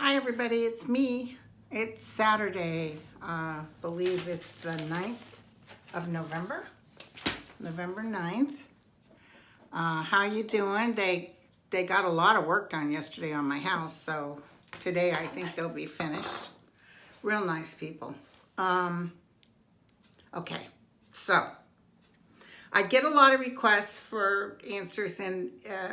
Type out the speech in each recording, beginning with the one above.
Everybody, it's me. It's Saturday. Believe it's the 9th of November. November 9th. How you doing? They got a lot of work done yesterday on my house, so today I think they'll be finished. Real nice people. Okay, so I get a lot of requests for answers and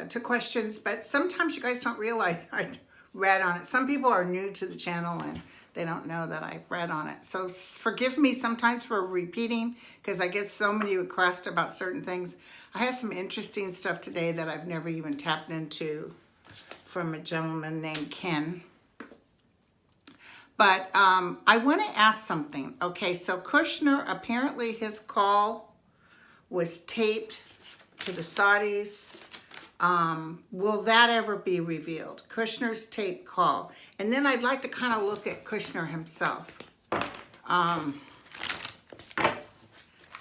to questions, but sometimes you guys don't realize I read on it. Some people are new to the channel and they don't know that I read on it. So forgive me sometimes for repeating because I get so many requests about certain things. I have some interesting stuff today that I've never even tapped into from a gentleman named Ken. But I want to ask something. Okay, so Kushner, apparently his call was taped to the Saudis. Will that ever be revealed? Kushner's tape call. And then I'd like to kind of look at Kushner himself.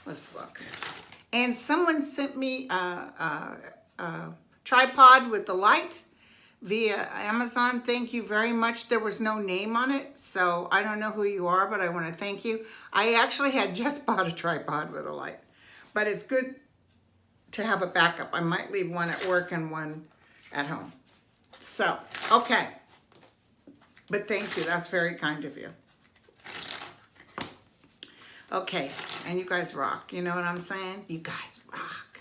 Let's look. And someone sent me a tripod with the light via Amazon. Thank you very much. There was no name on it, so I don't know who you are, but I want to thank you. I actually had just bought a tripod with a light, but it's good to have a backup. I might leave one at work and one at home. So, okay. But thank you. That's very kind of you. Okay. And you guys rock. You know what I'm saying? You guys rock.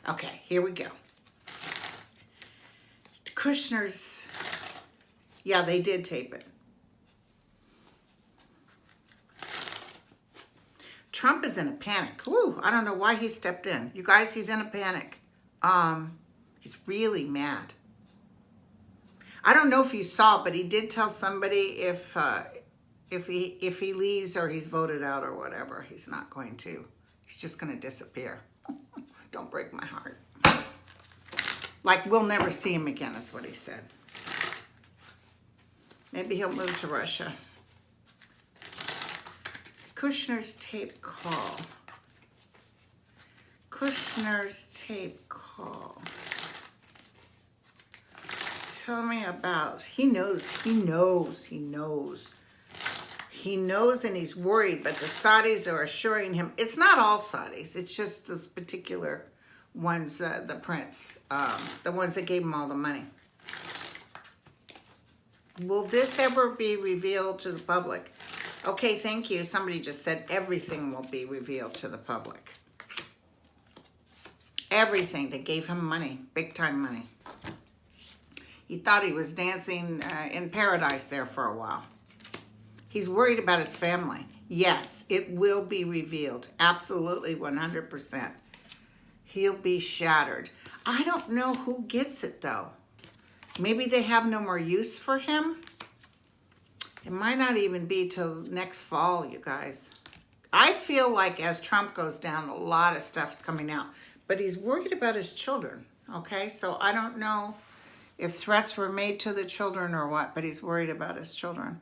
Okay. Here we go. Kushner's. Yeah, they did tape it. Trump is in a panic. Ooh, I don't know why he stepped in. You guys, he's in a panic. He's really mad. I don't know if you saw, but he did tell somebody if he leaves or he's voted out or whatever, he's not going to. He's just going to disappear. Don't break my heart. Like, we'll never see him again, is what he said. Maybe he'll move to Russia. Kushner's tape call. Kushner's tape call. Tell me about, he knows and he's worried, but the Saudis are assuring him, it's not all Saudis, it's just those particular ones, the prince, the ones that gave him all the money. Will this ever be revealed to the public? Okay, thank you. Somebody just said everything will be revealed to the public. Everything. They gave him money, big time money. He thought he was dancing in paradise there for a while. He's worried about his family. Yes, it will be revealed. Absolutely, 100%. He'll be shattered. I don't know who gets it, though. Maybe they have no more use for him. It might not even be till next fall, you guys. I feel like as Trump goes down, a lot of stuff's coming out. But he's worried about his children, okay? So I don't know if threats were made to the children or what, but he's worried about his children.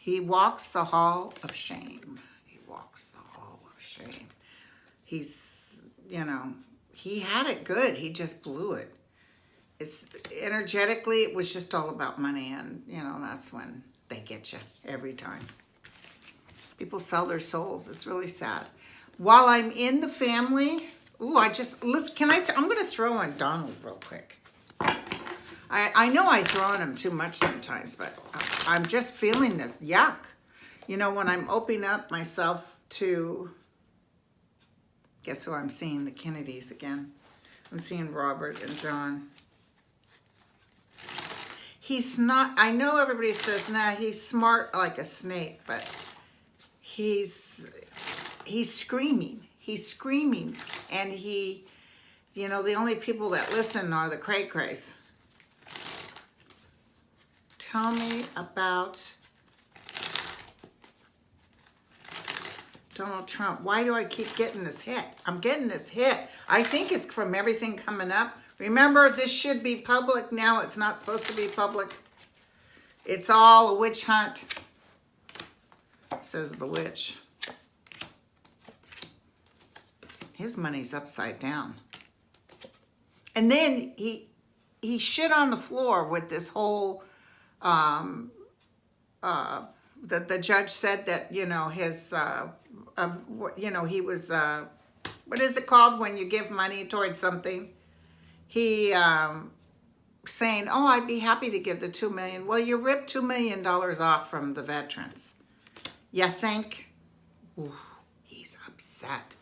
He walks the hall of shame. He walks the hall of shame. He's, you know, he had it good. He just blew it. It's energetically, it was just all about money, and you know, that's when they get you every time. People sell their souls. It's really sad. While I'm in the family, ooh, I'm going to throw on Donald real quick. I know I throw on him too much sometimes, but I'm just feeling this yuck. You know, when I'm opening up myself to, guess who I'm seeing? The Kennedys again. I'm seeing Robert and John. He's not, I know everybody says, nah, he's smart like a snake, but he's screaming. He's screaming, and he You know, the only people that listen are the cray-crays. Tell me about Donald Trump. Why do I keep getting this hit? I'm getting this hit. I think it's from everything coming up. Remember, this should be public now. It's not supposed to be public. It's all a witch hunt, says the witch. His money's upside down. And then he shit on the floor with this whole, the judge said that, you know, his, you know, he was, what is it called when you give money towards something? He, saying, oh, I'd be happy to give the $2 million. Well, you ripped $2 million off from the veterans. You think? Ooh, he's upset.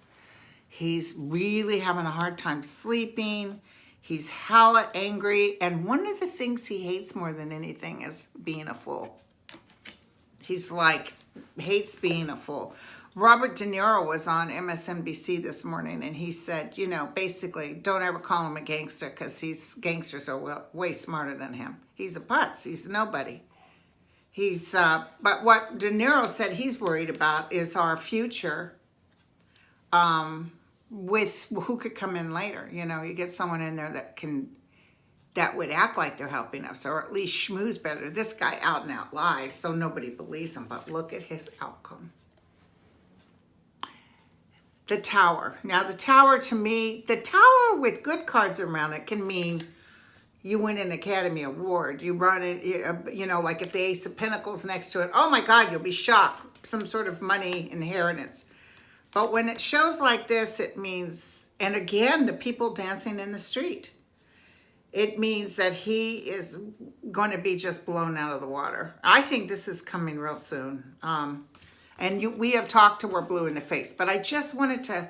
He's really having a hard time sleeping. He's hella angry. And one of the things he hates more than anything is being a fool. He's like, hates being a fool. Robert De Niro was on MSNBC this morning, and he said, you know, basically, don't ever call him a gangster because gangsters are way smarter than him. He's a putz. He's nobody. He's, but what De Niro said he's worried about is our future with who could come in later. You know, you get someone in there that would act like they're helping us, or at least schmooze better. This guy out and out lies, so nobody believes him, but look at his outcome. The tower. Now, the tower, to me, the tower with good cards around it can mean you win an Academy Award. You run it, you know, like if the Ace of Pentacles next to it, oh my God, you'll be shocked. Some sort of money inheritance. But when it shows like this, it means, and again, the people dancing in the street. It means that he is going to be just blown out of the water. I think this is coming real soon. And we have talked till we're blue in the face. But I just wanted to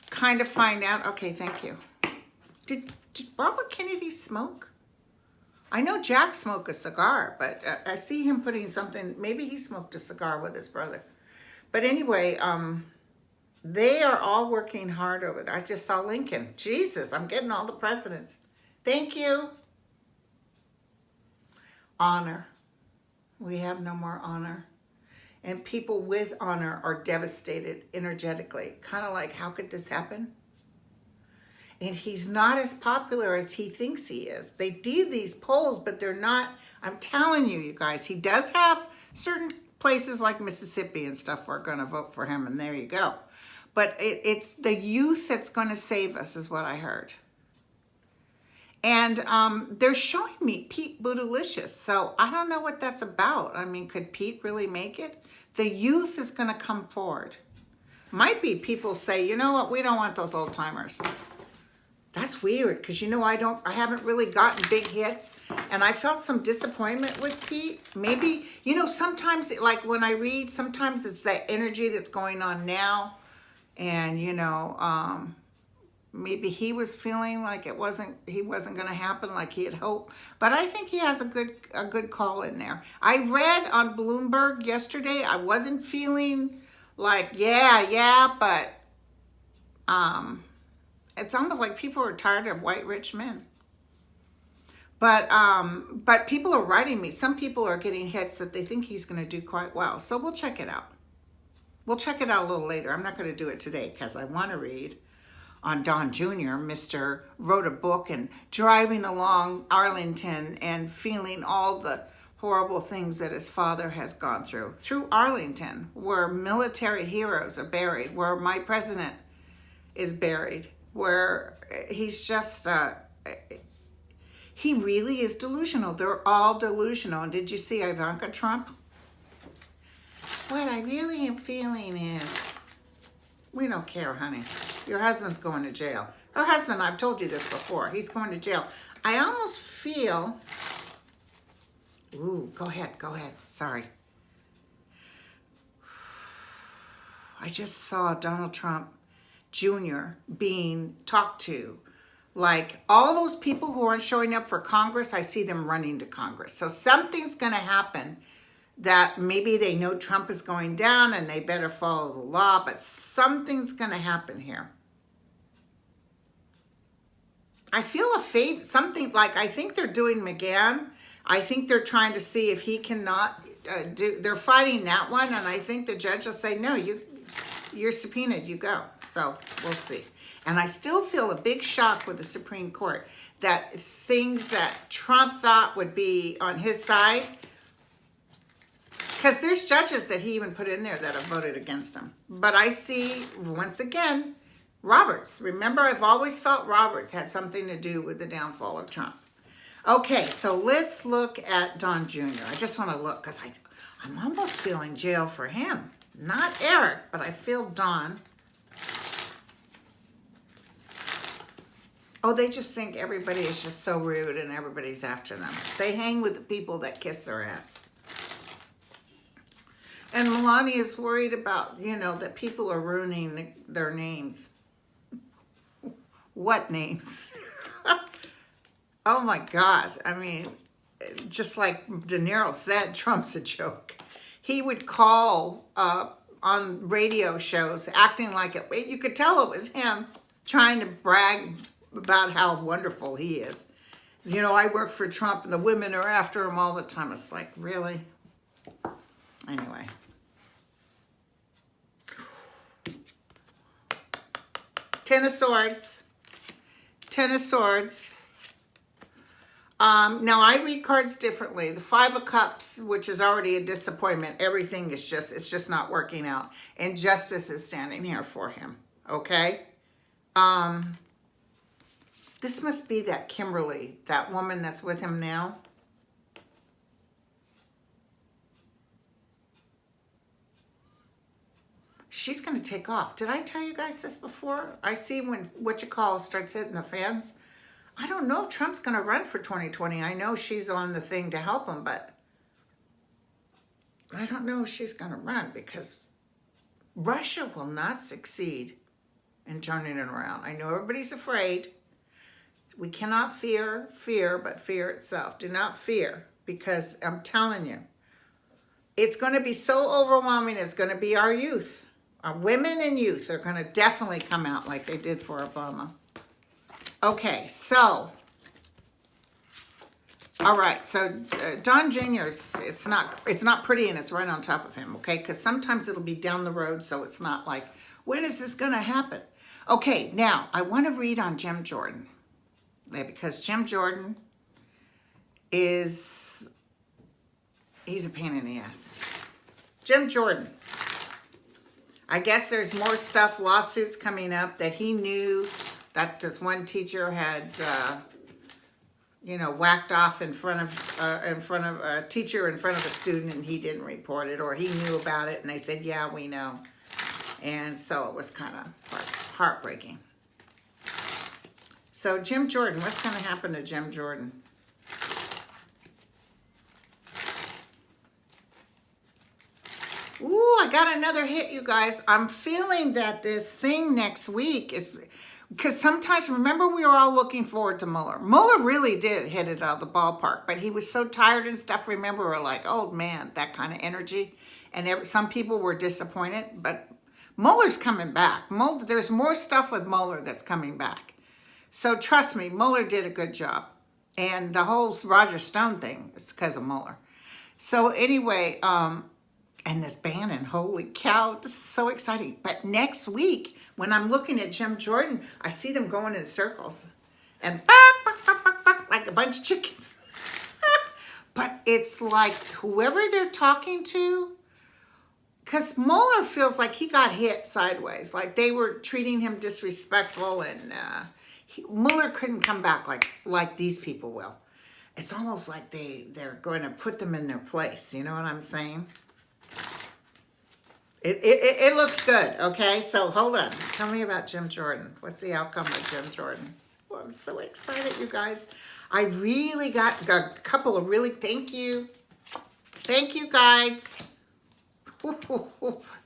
kind of find out. Okay, thank you. Did Robert Kennedy smoke? I know Jack smoked a cigar, but I see him putting something. Maybe he smoked a cigar with his brother. But anyway, they are all working hard over there. I just saw Lincoln. Jesus, I'm getting all the presidents. Thank you. Honor. We have no more honor. And people with honor are devastated energetically. Kind of like, how could this happen? And he's not as popular as he thinks he is. They do these polls, but they're not. I'm telling you, you guys, he does have certain places like Mississippi and stuff who are going to vote for him, and there you go. But it's the youth that's going to save us, is what I heard. And they're showing me Pete Bootylicious. So I don't know what that's about. I mean, could Pete really make it? The youth is going to come forward. Might be people say, you know what, we don't want those old timers. That's weird because, you know, I haven't really gotten big hits. And I felt some disappointment with Pete. Maybe, you know, sometimes, like when I read, sometimes it's that energy that's going on now. And, you know, maybe he was feeling like he wasn't going to happen like he had hoped. But I think he has a good call in there. I read on Bloomberg yesterday, I wasn't feeling like, yeah, but it's almost like people are tired of white rich men. But people are writing me. Some people are getting hits that they think he's going to do quite well. So we'll check it out. We'll check it out a little later. I'm not going to do it today because I want to read on Don Jr. Mr. wrote a book and driving along Arlington and feeling all the horrible things that his father has gone through Arlington, where military heroes are buried, where my president is buried, where he's just, he really is delusional. They're all delusional. And did you see Ivanka Trump? What I really am feeling is, we don't care, honey. Your husband's going to jail. Her husband, I've told you this before, he's going to jail. I almost feel, ooh, go ahead, sorry. I just saw Donald Trump Jr. being talked to. Like all those people who aren't showing up for Congress, I see them running to Congress. So something's going to happen that maybe they know Trump is going down and they better follow the law, but something's going to happen here. I feel a favor, something like, I think they're doing McGahn. I think they're trying to see if he cannot they're fighting that one, and I think the judge will say, no, you're subpoenaed, you go. So we'll see. And I still feel a big shock with the Supreme Court that things that Trump thought would be on his side, because there's judges that he even put in there that have voted against him. But I see, once again, Roberts. Remember, I've always felt Roberts had something to do with the downfall of Trump. Okay, so let's look at Don Jr. I just want to look because I'm almost feeling jail for him. Not Eric, but I feel Don. Oh, they just think everybody is just so rude and everybody's after them. They hang with the people that kiss their ass. And Melania is worried about, that people are ruining their names. What names? Oh my God. I mean, just like De Niro said, Trump's a joke. He would call on radio shows acting like it. You could tell it was him trying to brag about how wonderful he is. I work for Trump and the women are after him all the time. It's like, really? Anyway. Ten of Swords. Ten of Swords. Now I read cards differently. The Five of Cups, which is already a disappointment. Everything is it's just not working out. And justice is standing here for him. Okay? This must be that Kimberly, that woman that's with him now. She's going to take off. Did I tell you guys this before? I see when starts hitting the fans. I don't know if Trump's going to run for 2020. I know she's on the thing to help him, but I don't know if she's going to run because Russia will not succeed in turning it around. I know everybody's afraid. We cannot fear, but fear itself. Do not fear, because I'm telling you, it's going to be so overwhelming. It's going to be our youth. Our women and youth are going to definitely come out like they did for Obama. Okay, so, all right, so Don Jr., it's not pretty and it's right on top of him, okay? Because sometimes it'll be down the road, so it's not like, when is this going to happen? Okay, now, I want to read on Jim Jordan. Because Jim Jordan he's a pain in the ass. Jim Jordan. I guess there's more stuff, lawsuits coming up that he knew that this one teacher had, whacked off in front of a teacher in front of a student, and he didn't report it, or he knew about it and they said, yeah, we know. And so it was kind of heartbreaking. So Jim Jordan, what's going to happen to Jim Jordan? Ooh, I got another hit, you guys. I'm feeling that this thing next week is, because sometimes, remember, we were all looking forward to Mueller. Mueller really did hit it out of the ballpark, but he was so tired and stuff. Remember, we're like, oh man, that kind of energy. And some people were disappointed, but Mueller's coming back. There's more stuff with Mueller that's coming back. So trust me, Mueller did a good job. And the whole Roger Stone thing is because of Mueller. So anyway, and this Bannon, holy cow, this is so exciting. But next week, when I'm looking at Jim Jordan, I see them going in circles. And like a bunch of chickens. But it's like whoever they're talking to, because Mueller feels like he got hit sideways. Like they were treating him disrespectful, and Mueller couldn't come back like these people will. It's almost like they're going to put them in their place. You know what I'm saying? It looks good, okay? So hold on. Tell me about Jim Jordan. What's the outcome of Jim Jordan? Well, I'm so excited, you guys. I really got a couple of really, thank you. Thank you, guys.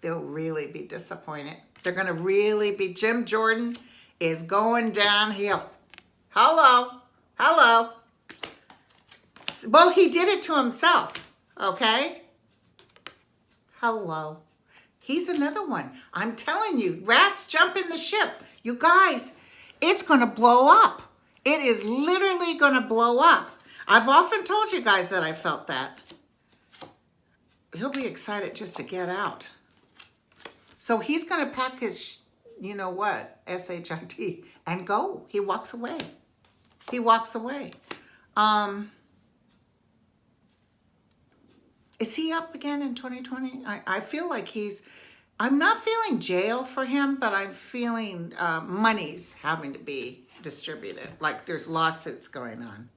They'll really be disappointed. They're going to really be, Jim Jordan is going downhill. Hello. Well, he did it to himself, okay? Hello. He's another one. I'm telling you, rats jump in the ship. You guys, it's going to blow up. It is literally going to blow up. I've often told you guys that I felt that. He'll be excited just to get out. So he's going to pack his, you know what, SHIT, and go. He walks away. He walks away. Is he up again in 2020? I feel like I'm not feeling jail for him, but I'm feeling money's having to be distributed. Like there's lawsuits going on.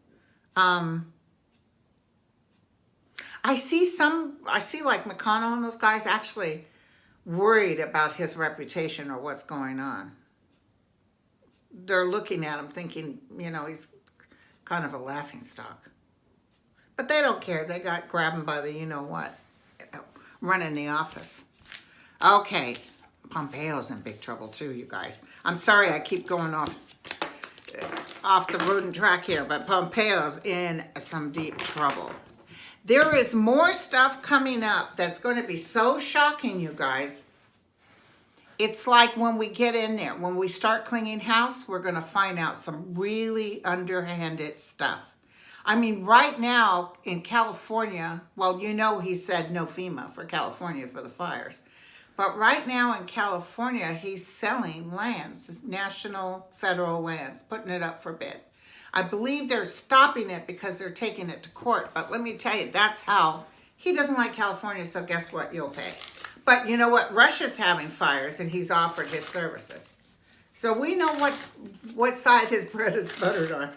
I see like McConnell and those guys actually worried about his reputation or what's going on. They're looking at him thinking, you know, he's kind of a laughingstock. But they don't care. They got grabbed him by the you-know-what, running the office. Okay, Pompeo's in big trouble too, you guys. I'm sorry I keep going off the rodent track here, but Pompeo's in some deep trouble. There is more stuff coming up that's going to be so shocking, you guys. It's like when we get in there, when we start cleaning house, we're going to find out some really underhanded stuff. I mean, right now in California, well, you know, he said no FEMA for California for the fires. But right now in California, he's selling lands, national, federal lands, putting it up for bid. I believe they're stopping it because they're taking it to court. But let me tell you, that's how he doesn't like California, so guess what? You'll pay. But you know what? Russia's having fires, and he's offered his services. So we know what side his bread is buttered on.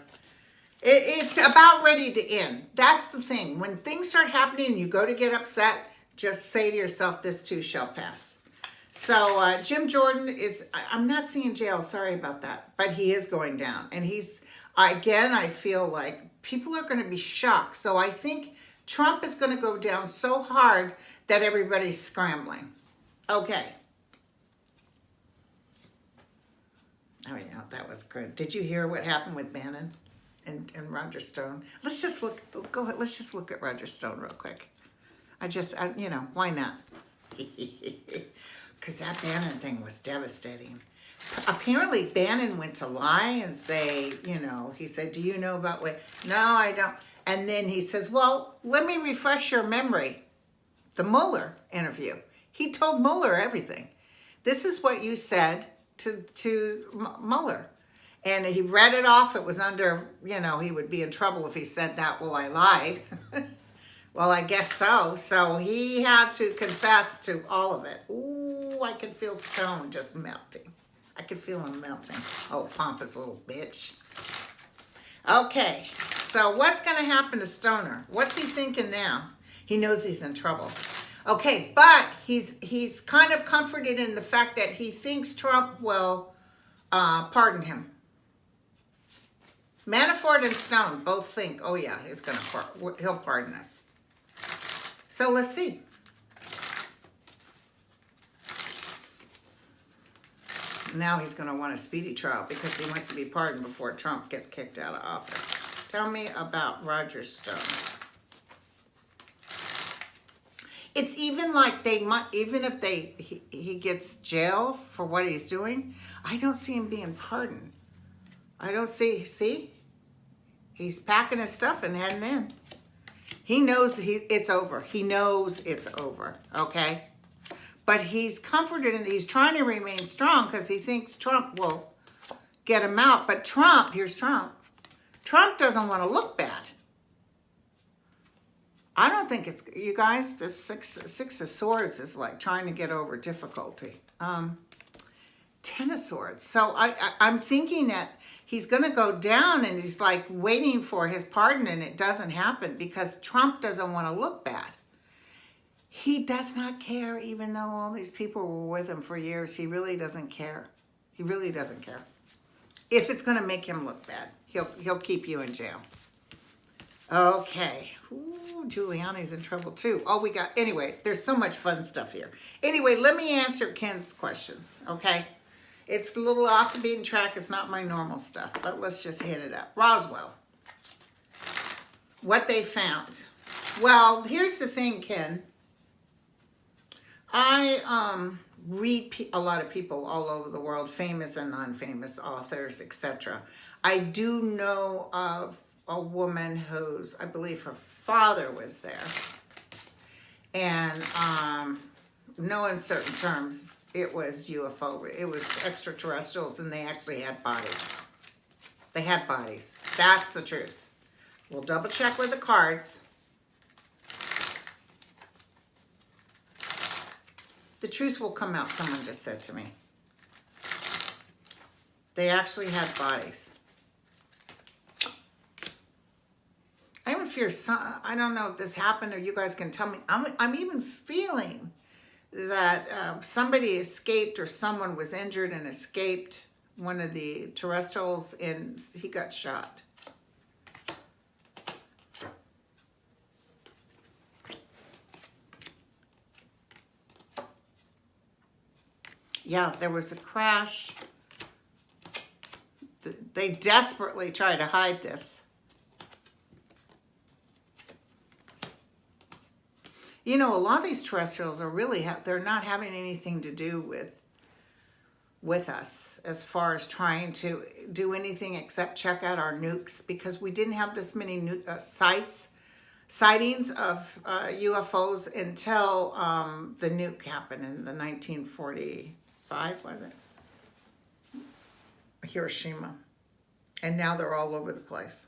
It's about ready to end. That's the thing. When things start happening and you go to get upset, just say to yourself, this too shall pass. So Jim Jordan is, I'm not seeing jail, sorry about that, but he is going down. And again, I feel like people are going to be shocked. So I think Trump is going to go down so hard that everybody's scrambling. Okay. Oh yeah, that was good. Did you hear what happened with Bannon and Roger Stone? Let's just look at Roger Stone real quick. You know, why not? Because that Bannon thing was devastating. Apparently Bannon went to lie and say, you know, he said, do you know about what? No, I don't. And then he says, well, let me refresh your memory. The Mueller interview. He told Mueller everything. This is what you said to Mueller. And he read it off. It was under, you know, he would be in trouble if he said that. Well, I lied. Well, I guess so. So he had to confess to all of it. Ooh, I could feel Stone just melting. I could feel him melting. Oh, pompous little bitch. Okay, so what's going to happen to Stoner? What's he thinking now? He knows he's in trouble. Okay, but he's kind of comforted in the fact that he thinks Trump will pardon him. Manafort and Stone both think, oh yeah, he'll pardon us. So let's see. Now he's going to want a speedy trial because he wants to be pardoned before Trump gets kicked out of office. Tell me about Roger Stone. It's even like they might, even if he gets jail for what he's doing, I don't see him being pardoned. I don't see? He's packing his stuff and heading in. He knows it's over. He knows it's over, okay? But he's comforted and he's trying to remain strong because he thinks Trump will get him out. But here's Trump. Trump doesn't want to look bad. I don't think it's, you guys, the six of swords is like trying to get over difficulty. 10 of swords. So I'm thinking that he's going to go down and he's like waiting for his pardon and it doesn't happen because Trump doesn't want to look bad. He does not care, even though all these people were with him for years. He really doesn't care. He really doesn't care. If it's going to make him look bad, he'll keep you in jail. Okay. Ooh, Giuliani's in trouble too. Anyway, there's so much fun stuff here. Anyway, let me answer Ken's questions, okay? It's a little off the beaten track. It's not my normal stuff, but let's just hit it up. Roswell. What they found. Well, here's the thing, Ken. I read a lot of people all over the world, famous and non-famous authors, etc. I do know of a woman whose, I believe her father was there. And no uncertain terms, it was UFO, it was extraterrestrials, and they actually had bodies. They had bodies. That's the truth. We'll double check with the cards. The truth will come out, someone just said to me. They actually had bodies. I even fear I don't know if this happened or you guys can tell me. I'm even feeling that somebody escaped or someone was injured and escaped one of the terrestrials and he got shot. Yeah, there was a crash. They desperately try to hide this. You know, a lot of these terrestrials are really, they're not having anything to do with us as far as trying to do anything except check out our nukes, because we didn't have this many sightings of UFOs until the nuke happened in the 1945, was it? Hiroshima. And now they're all over the place.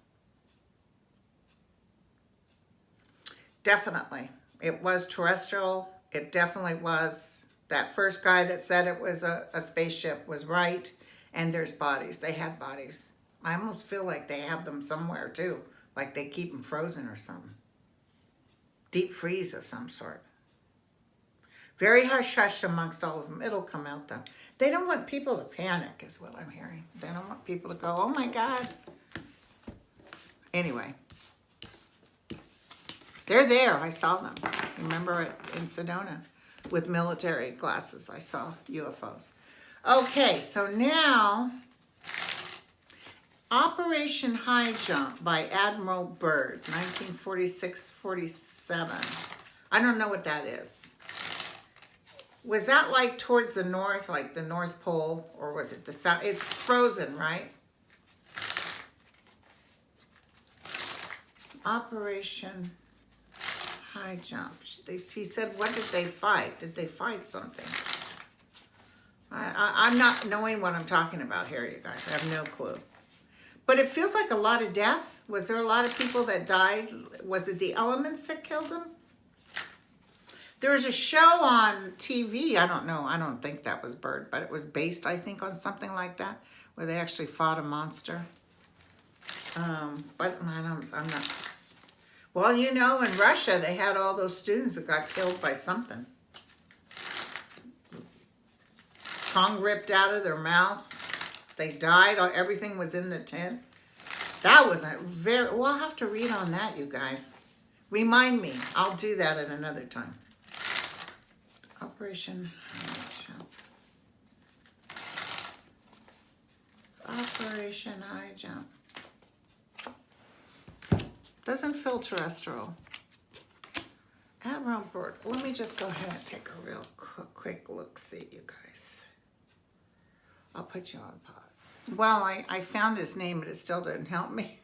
Definitely. It was terrestrial. It definitely was. That first guy that said it was a spaceship was right. And there's bodies. They had bodies. I almost feel like they have them somewhere too. Like they keep them frozen or something. Deep freeze of some sort. Very hush-hush amongst all of them. It'll come out though. They don't want people to panic is what I'm hearing. They don't want people to go, oh my God. Anyway. They're there. I saw them. Remember it in Sedona with military glasses. I saw UFOs. Okay, so now Operation Highjump by Admiral Byrd, 1946-47. I don't know what that is. Was that like towards the north, like the North Pole, or was it the south? It's frozen, right? Operation Highjump. He said, what did they fight? Did they fight something? I'm not knowing what I'm talking about here, you guys. I have no clue. But it feels like a lot of death. Was there a lot of people that died? Was it the elements that killed them? There was a show on TV. I don't know. I don't think that was Byrd, but it was based, I think, on something like that, where they actually fought a monster. But I'm not. Well, you know, in Russia, they had all those students that got killed by something. Tongue ripped out of their mouth. They died. Everything was in the tent. That was a very... Well, I'll have to read on that, you guys. Remind me. I'll do that at another time. Operation Highjump. Operation Highjump. Doesn't feel terrestrial. Admiral Byrd. Let me just go ahead and take a real quick look-see, you guys. I'll put you on pause. Well, I found his name, but it still didn't help me.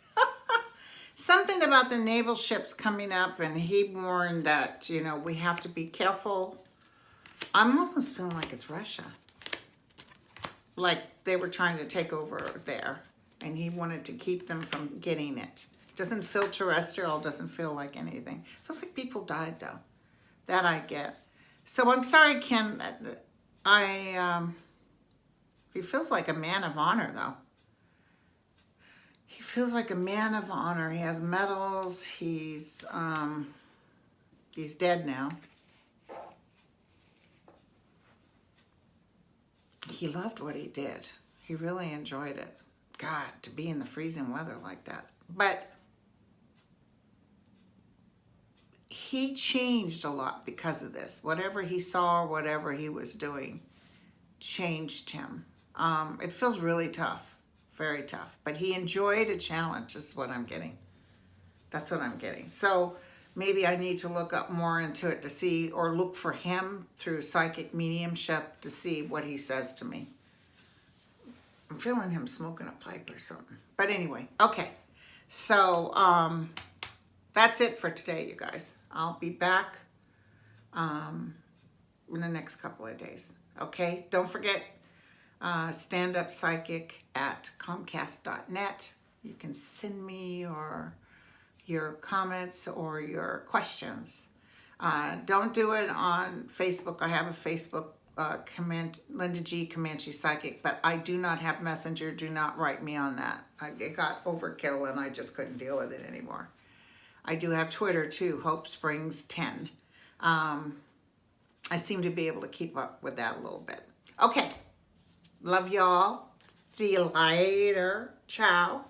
Something about the naval ships coming up, and he warned that, you know, we have to be careful. I'm almost feeling like it's Russia. Like they were trying to take over there, and he wanted to keep them from getting it. Doesn't feel terrestrial, doesn't feel like anything. Feels like people died, though. That I get. So I'm sorry, Ken. He feels like a man of honor, though. He feels like a man of honor. He has medals. He's dead now. He loved what he did. He really enjoyed it. God, to be in the freezing weather like that. But he changed a lot because of this. Whatever he saw or whatever he was doing changed him. It feels really tough, very tough. But he enjoyed a challenge is what I'm getting. That's what I'm getting. So maybe I need to look up more into it to see, or look for him through psychic mediumship to see what he says to me. I'm feeling him smoking a pipe or something. But anyway, okay. So, that's it for today, you guys. I'll be back in the next couple of days. Okay? Don't forget, StandUpPsychic@comcast.net. You can send me your comments or your questions. Don't do it on Facebook. I have a Facebook, Linda G. Comanche Psychic, but I do not have Messenger. Do not write me on that. It got overkill and I just couldn't deal with it anymore. I do have Twitter too, Hope Springs 10. I seem to be able to keep up with that a little bit. Okay. Love y'all. See you later. Ciao.